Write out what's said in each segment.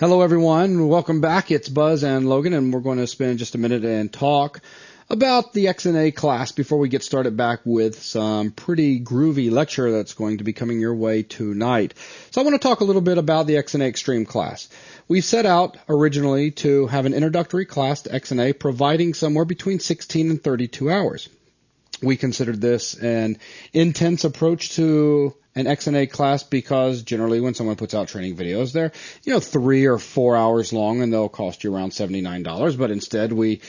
Hello, everyone. Welcome back. It's Buzz and Logan, and we're going to spend just a minute and talk about the XNA class before we get started back with some pretty groovy lecture that's going to be coming your way tonight. So I want to talk a little bit about the XNA Xtreme class. We set out originally to have an introductory class to XNA providing somewhere between 16 and 32 hours. We considered this an intense approach to an XNA class because generally when someone puts out training videos, they're 3 or 4 hours long and they'll cost you around $79. But instead we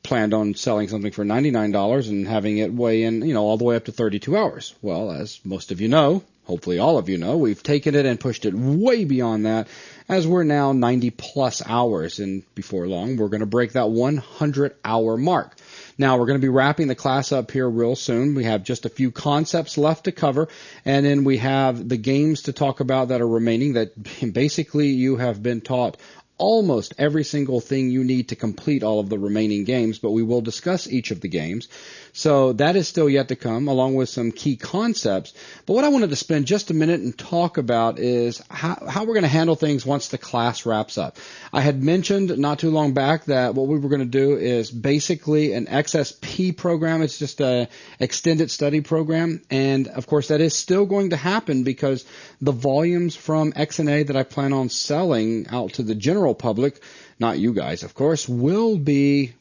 planned on selling something for $99 and having it weigh in, all the way up to 32 hours. Well, as most of you know, hopefully all of you know, we've taken it and pushed it way beyond that as we're now 90 plus hours, and before long we're going to break that 100-hour mark. Now, we're going to be wrapping the class up here real soon. We have just a few concepts left to cover, and then we have the games to talk about that are remaining that basically you have been taught almost every single thing you need to complete all of the remaining games, but we will discuss each of the games. So that is still yet to come, along with some key concepts. But what I wanted to spend just a minute and talk about is how we're going to handle things once the class wraps up. I had mentioned not too long back that what we were going to do is basically an XSP program. It's just an extended study program. And, of course, that is still going to happen because the volumes from XNA that I plan on selling out to the general public, not you guys, of course, will be,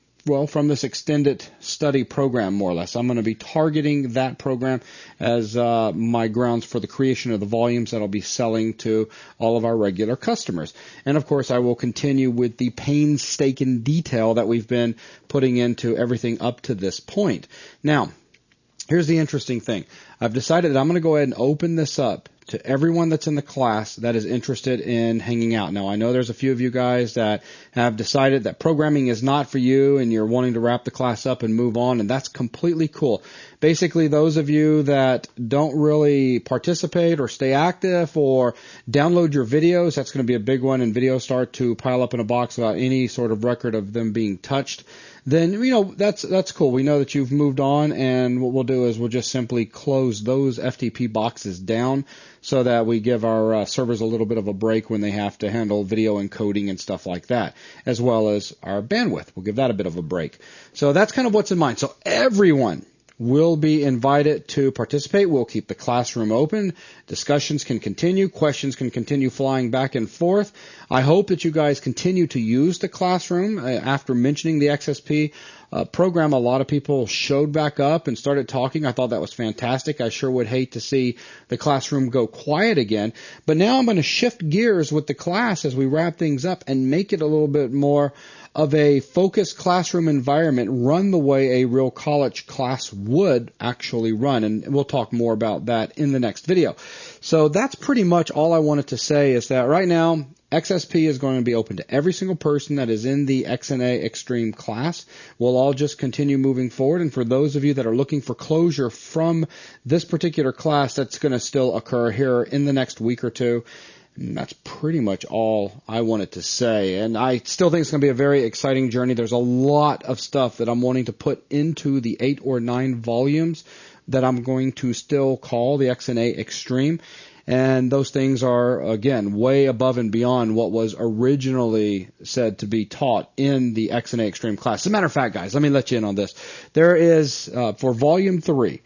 from this extended study program, more or less. I'm going to be targeting that program as my grounds for the creation of the volumes that I'll be selling to all of our regular customers. And, of course, I will continue with the painstaking detail that we've been putting into everything up to this point. Now, here's the interesting thing. I've decided that I'm going to go ahead and open this up to everyone that's in the class that is interested in hanging out. Now, I know there's a few of you guys that have decided that programming is not for you and you're wanting to wrap the class up and move on, and that's completely cool. Basically, those of you that don't really participate or stay active or download your videos, that's going to be a big one, and videos start to pile up in a box without any sort of record of them being touched, then, that's cool. We know that you've moved on, and what we'll do is we'll just simply close those FTP boxes down so that we give our servers a little bit of a break when they have to handle video encoding and stuff like that, as well as our bandwidth. We'll give that a bit of a break. So that's kind of what's in mind. So everyone will be invited to participate. We'll keep the classroom open. Discussions can continue. Questions can continue flying back and forth. I hope that you guys continue to use the classroom. After mentioning the XSP program, a lot of people showed back up and started talking. I thought that was fantastic. I sure would hate to see the classroom go quiet again. But now I'm going to shift gears with the class as we wrap things up and make it a little bit more of a focused classroom environment, run the way a real college class would actually run. And we'll talk more about that in the next video. So that's pretty much all I wanted to say, is that right now, XSP is going to be open to every single person that is in the XNA Xtreme class. We'll all just continue moving forward. And for those of you that are looking for closure from this particular class, that's going to still occur here in the next week or two. And that's pretty much all I wanted to say. And I still think it's going to be a very exciting journey. There's a lot of stuff that I'm wanting to put into the 8 or 9 volumes that I'm going to still call the XNA Xtreme. And those things are, again, way above and beyond what was originally said to be taught in the XNA Xtreme class. As a matter of fact, guys, let me let you in on this. There is, for Volume 3,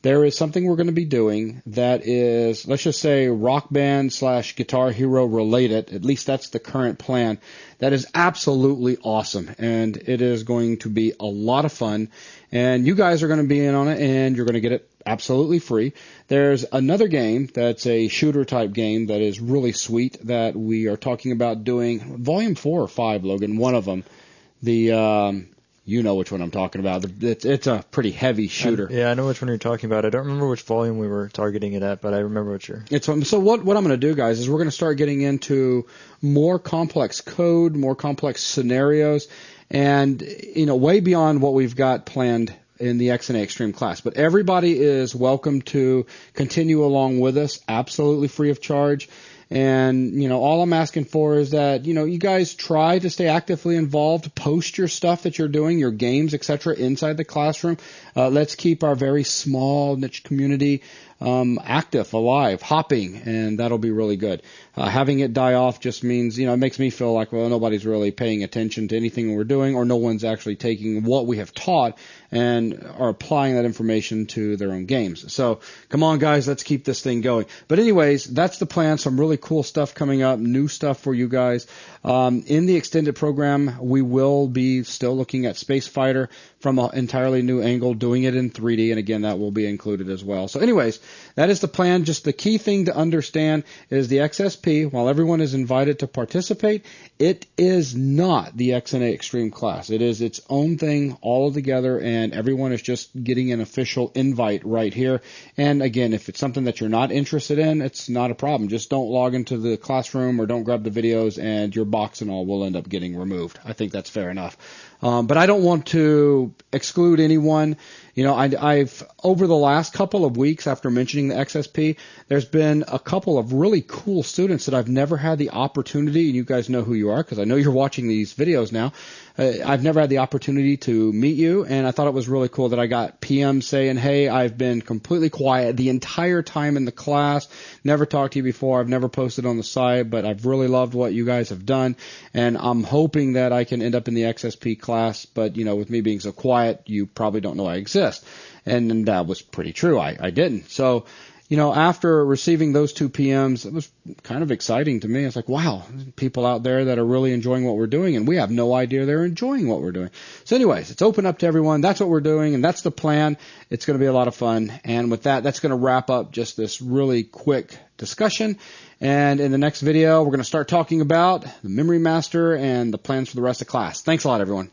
there is something we're going to be doing that is, let's just say, Rock Band / Guitar Hero related. At least that's the current plan. That is absolutely awesome, and it is going to be a lot of fun. And you guys are going to be in on it, and you're going to get it absolutely free. There's another game that's a shooter-type game that is really sweet that we are talking about doing. Volume 4 or 5, Logan, one of them. You know which one I'm talking about. It's a pretty heavy shooter. I know which one you're talking about. I don't remember which volume we were targeting it at, but I remember what you're... So what I'm going to do, guys, is we're going to start getting into more complex code, more complex scenarios, and, way beyond what we've got planned in the XNA Xtreme class. But everybody is welcome to continue along with us, absolutely free of charge. And, all I'm asking for is that, you guys try to stay actively involved, post your stuff that you're doing, your games, etc., inside the classroom. Let's keep our very small niche community active, alive, hopping, and that'll be really good. Having it die off just means, it makes me feel like, well, nobody's really paying attention to anything we're doing, or no one's actually taking what we have taught and are applying that information to their own games. So come on, guys, let's keep this thing going. But anyways, that's the plan. Some really cool stuff coming up, new stuff for you guys. In the extended program, we will be still looking at Space Fighter from an entirely new angle, doing it in 3D, and again, that will be included as well. So anyways, that is the plan. Just the key thing to understand is the XSP, while everyone is invited to participate, it is not the XNA Xtreme class. It is its own thing all together, and everyone is just getting an official invite right here. And again, if it's something that you're not interested in, it's not a problem. Just don't log into the classroom or don't grab the videos, and your box and all will end up getting removed. I think that's fair enough. But I don't want to exclude anyone. I've over the last couple of weeks after mentioning the XSP, there's been a couple of really cool students that I've never had the opportunity, and you guys know who you are because I know you're watching these videos now. I've never had the opportunity to meet you, and I thought it was really cool that I got PM saying, hey, I've been completely quiet the entire time in the class, never talked to you before, I've never posted on the site, but I've really loved what you guys have done, and I'm hoping that I can end up in the XSP class, but, with me being so quiet, you probably don't know I exist. And that was pretty true. I didn't. So, after receiving those two PMs, it was kind of exciting to me. It's like, wow, people out there that are really enjoying what we're doing, and we have no idea they're enjoying what we're doing. So anyways, it's open up to everyone. That's what we're doing, and that's the plan. It's going to be a lot of fun. And with that, that's going to wrap up just this really quick discussion. And in the next video, we're going to start talking about the Memory Master and the plans for the rest of class. Thanks a lot, everyone.